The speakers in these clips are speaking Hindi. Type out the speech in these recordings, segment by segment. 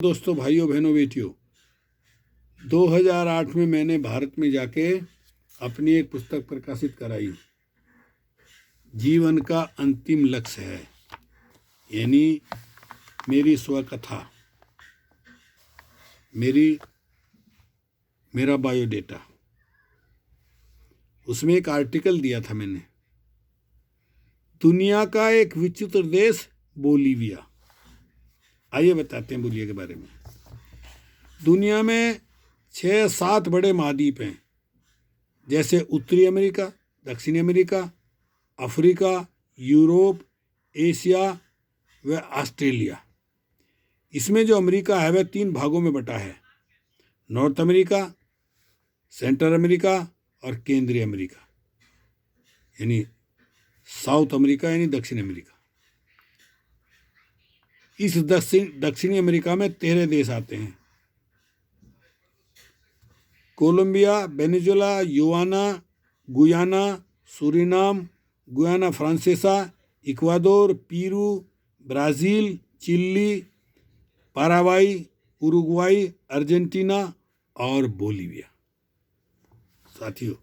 दोस्तों, भाइयों, बहनों, बेटियों, 2008 में मैंने भारत में जाके अपनी एक पुस्तक प्रकाशित कराई। जीवन का अंतिम लक्ष्य है, यानी मेरी स्वकथा, मेरा बायोडेटा। उसमें एक आर्टिकल दिया था मैंने, दुनिया का एक विचित्र देश बोलीविया। आइए बताते हैं बोलिविया के बारे में। दुनिया में 6-7 बड़े महाद्वीप हैं, जैसे उत्तरी अमेरिका, दक्षिणी अमेरिका, अफ्रीका, यूरोप, एशिया व ऑस्ट्रेलिया। इसमें जो अमेरिका है वह 3 भागों में बटा है, नॉर्थ अमेरिका, सेंट्रल अमेरिका और केंद्रीय अमेरिका, यानी साउथ अमेरिका यानी दक्षिण अमेरिका। इस दक्षिणी अमेरिका में 13 देश आते हैं, Colombia, Venezuela, Guyana, Suriname, Guyana Francesa, Ecuador, Peru, Brazil, Chile, Paraguay, Uruguay, Argentina और बोलीविया। साथियों,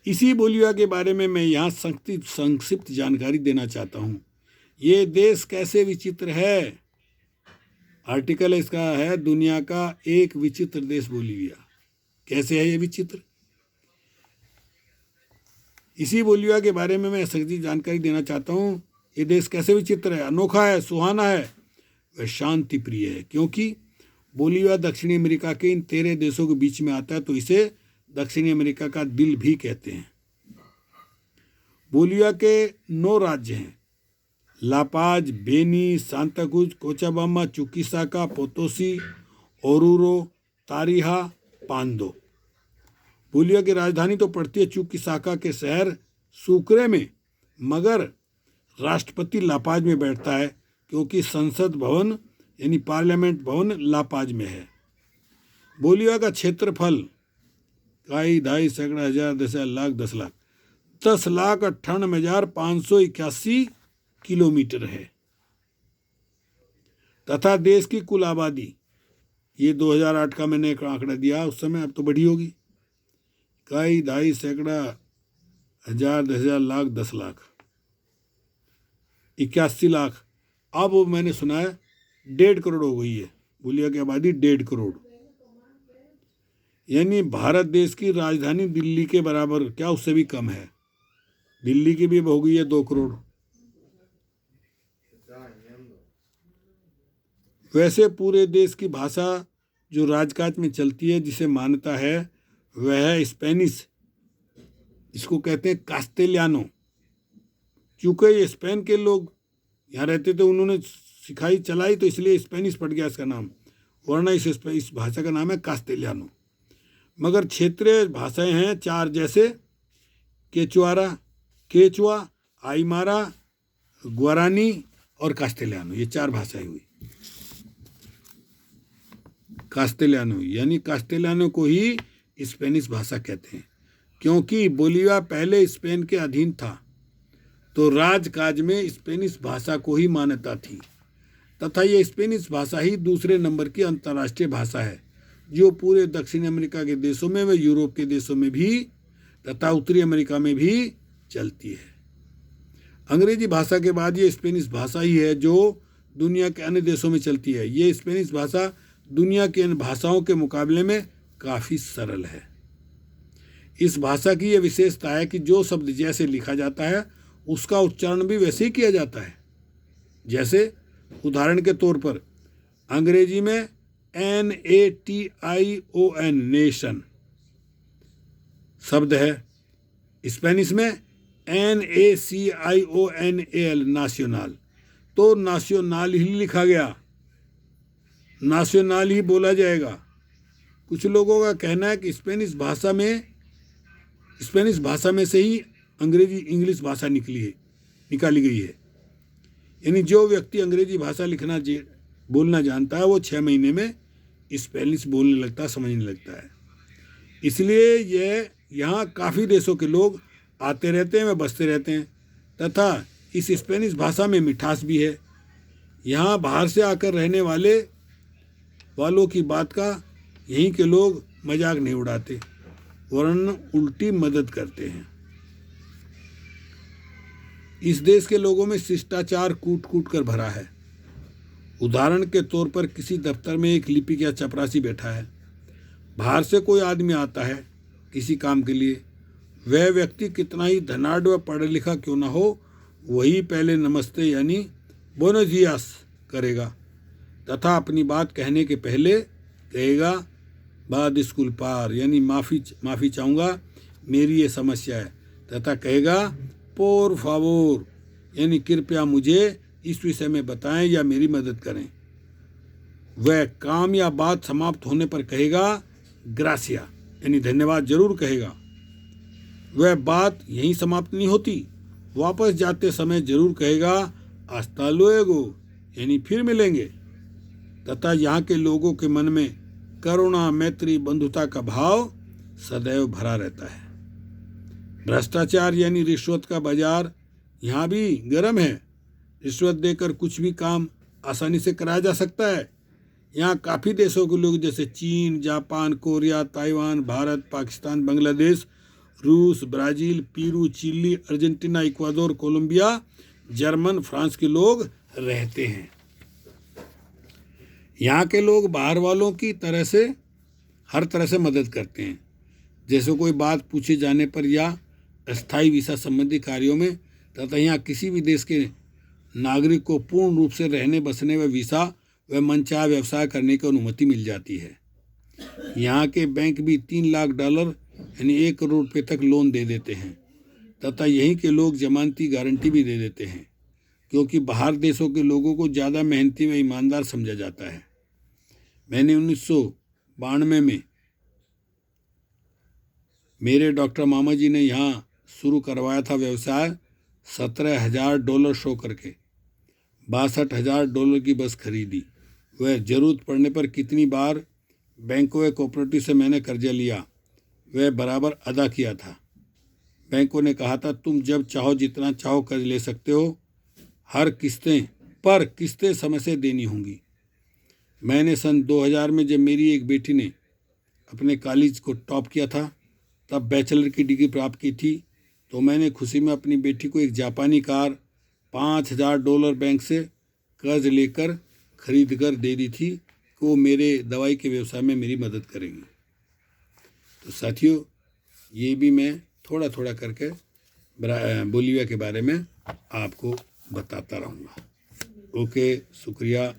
इसी बोलीविया के बारे में मैं यहाँ संक्षिप्त जानकारी देना चाहता हूँ। ये देश कैसे विचित्र है। आर्टिकल इसका है, दुनिया का एक विचित्र देश बोलीविया। कैसे है ये विचित्र? इसी बोलीविया के बारे में मैं संक्षिप्त जानकारी देना चाहता हूँ। ये देश कैसे विचित्र है, अनोखा है, सुहाना है, वह शांति प्रिय है। क्योंकि बोलीविया दक्षिणी अमेरिका के इन 13 देशों के बीच में आता है, तो इसे दक्षिणी अमेरिका का दिल भी कहते हैं। बोलीविया के 9 राज्य हैं, La Paz, Beni, Santa Cruz, Cochabamba, Chuquisaca, Potosi, Oruro, Tarija, Pando. Bolivia की राजधानी तो पड़ती है चुकिसाका के शहर सुक्रे में, मगर राष्ट्रपति लापाज में बैठता है, क्योंकि संसद भवन यानी पार्लियामेंट भवन लापाज में है। बोलीविया का क्षेत्रफल 2.5 सैकड़ा, 1000, 10,000, लाख, 10 लाख, 10,98,581 किलोमीटर है। तथा देश की कुल आबादी, ये 2008 का मैंने एक आंकड़ा दिया, उस समय अब तो बढ़ी होगी, 2.5 सैकड़ा, 1000, 10,000, लाख, 10 लाख, 81 लाख। अब मैंने सुना है 1.5 करोड़ हो गई है। बोलीविया की आबादी 1.5 करोड़, यानी भारत देश की राजधानी दिल्ली के बराबर, क्या उससे भी कम है। दिल्ली की भी हो गई है 2 करोड़। वैसे पूरे देश की भाषा जो राजकाज में चलती है, जिसे मान्यता है, वह है स्पेनिश। इसको कहते हैं कास्टेलियानो। चूंकि ये स्पेन के लोग यहाँ रहते थे, उन्होंने सिखाई चलाई, तो इसलिए स्पेनिश पड़ गया इसका नाम, वरना इस भाषा का नाम है कास्टेलियानो। मगर क्षेत्रीय भाषाएं हैं 4, जैसे केचुआ, आइमारा, ग्वारानी और कास्टेलियानो। ये 4 भाषाएं हुई। कास्टेलियानो यानी कास्टेलियानो को ही स्पेनिश भाषा कहते हैं, क्योंकि बोलीविया पहले स्पेन के अधीन था, तो राजकाज में स्पेनिश भाषा को ही मान्यता थी। तथा ये स्पेनिश भाषा ही दूसरे नंबर की अंतर्राष्ट्रीय भाषा है, जो पूरे दक्षिण अमेरिका के देशों में व यूरोप के देशों में भी तथा उत्तरी अमेरिका में भी चलती है। अंग्रेजी भाषा के बाद ये स्पेनिश भाषा ही है जो दुनिया के अन्य देशों में चलती है। ये स्पेनिश भाषा दुनिया की अन्य भाषाओं के मुकाबले में काफ़ी सरल है। इस भाषा की यह विशेषता है कि जो शब्द जैसे लिखा जाता है, उसका उच्चारण भी वैसे ही किया जाता है। जैसे उदाहरण के तौर पर अंग्रेजी में NATION, नेशन शब्द है, स्पेनिश में NACIONAL, नाशनल। तो नाशनल ही लिखा गया, नाशनल ही बोला जाएगा। कुछ लोगों का कहना है कि स्पेनिश भाषा में से ही इंग्लिश भाषा निकाली गई है। यानी जो व्यक्ति अंग्रेजी भाषा बोलना जानता है, वो 6 महीने में स्पेनिश बोलने लगता है, समझने लगता है। इसलिए यहाँ काफ़ी देशों के लोग आते रहते हैं व बसते रहते हैं। तथा इस स्पेनिश भाषा में मिठास भी है। यहाँ बाहर से आकर रहने वाले वालों की बात का यहीं के लोग मजाक नहीं उड़ाते, वरन उल्टी मदद करते हैं। इस देश के लोगों में शिष्टाचार कूट कूट कर भरा है। उदाहरण के तौर पर किसी दफ्तर में एक लिपिक या चपरासी बैठा है। बाहर से कोई आदमी आता है किसी काम के लिए, वह व्यक्ति कितना ही धनाढ़ व पढ़ा लिखा क्यों ना हो, वही पहले नमस्ते यानी बुenos días करेगा तथा अपनी बात कहने के पहले कहेगा बाद स्कूल पार यानी माफ़ी चाहूँगा, मेरी ये समस्या है, तथा कहेगा पोर फावोर यानी कृपया मुझे इस विषय में बताएं या मेरी मदद करें। वह काम या बात समाप्त होने पर कहेगा ग्रासिया यानी धन्यवाद जरूर कहेगा। वह बात यहीं समाप्त नहीं होती, वापस जाते समय जरूर कहेगा हस्ता लुएगो यानी फिर मिलेंगे, तथा यहाँ के लोगों के मन में करुणा, मैत्री, बंधुता का भाव सदैव भरा रहता है। भ्रष्टाचार यानी रिश्वत का बाजार यहाँ भी गर्म है। रिश्वत देकर कुछ भी काम आसानी से कराया जा सकता है। यहाँ काफ़ी देशों के लोग जैसे चीन, Japan, Korea, Taiwan, Bharat, Pakistan, Bangladesh, रूस, Brazil, Peru, Chile, Argentina, Ecuador, Colombia, German, France के लोग रहते हैं। यहाँ के लोग बाहर वालों की तरह से हर तरह से मदद करते हैं, जैसे कोई बात पूछे जाने पर या अस्थायी वीसा संबंधी कार्यों में, तथा यहाँ किसी भी देश के नागरिक को पूर्ण रूप से रहने बसने व वीसा व मनचाहा व्यवसाय करने की अनुमति मिल जाती है। यहाँ के बैंक भी $3 लाख यानी 1 करोड़ रुपये तक लोन दे देते हैं, तथा यहीं के लोग जमानती गारंटी भी दे देते हैं, क्योंकि बाहर देशों के लोगों को ज़्यादा मेहनती व ईमानदार समझा जाता है। मैंने 1992 में मेरे डॉक्टर मामा जी ने यहाँ शुरू करवाया था व्यवसाय $17,000 शो करके। $62,000 की बस खरीदी। वह ज़रूरत पड़ने पर कितनी बार बैंकों व कोऑपरेटिव से मैंने कर्जा लिया, वह बराबर अदा किया था। बैंकों ने कहा था तुम जब चाहो जितना चाहो कर्ज ले सकते हो, हर किस्तें समय से देनी होंगी। मैंने सन 2000 में जब मेरी एक बेटी ने अपने कॉलेज को टॉप किया था, तब बैचलर की डिग्री प्राप्त की थी, तो मैंने खुशी में अपनी बेटी को एक जापानी कार $5,000 बैंक से कर्ज लेकर खरीद कर दे दी थी कि वो मेरे दवाई के व्यवसाय में मेरी मदद करेंगी। तो साथियों, ये भी मैं थोड़ा थोड़ा करके बोलीविया के बारे में आपको बताता रहूँगा। ओके, शुक्रिया।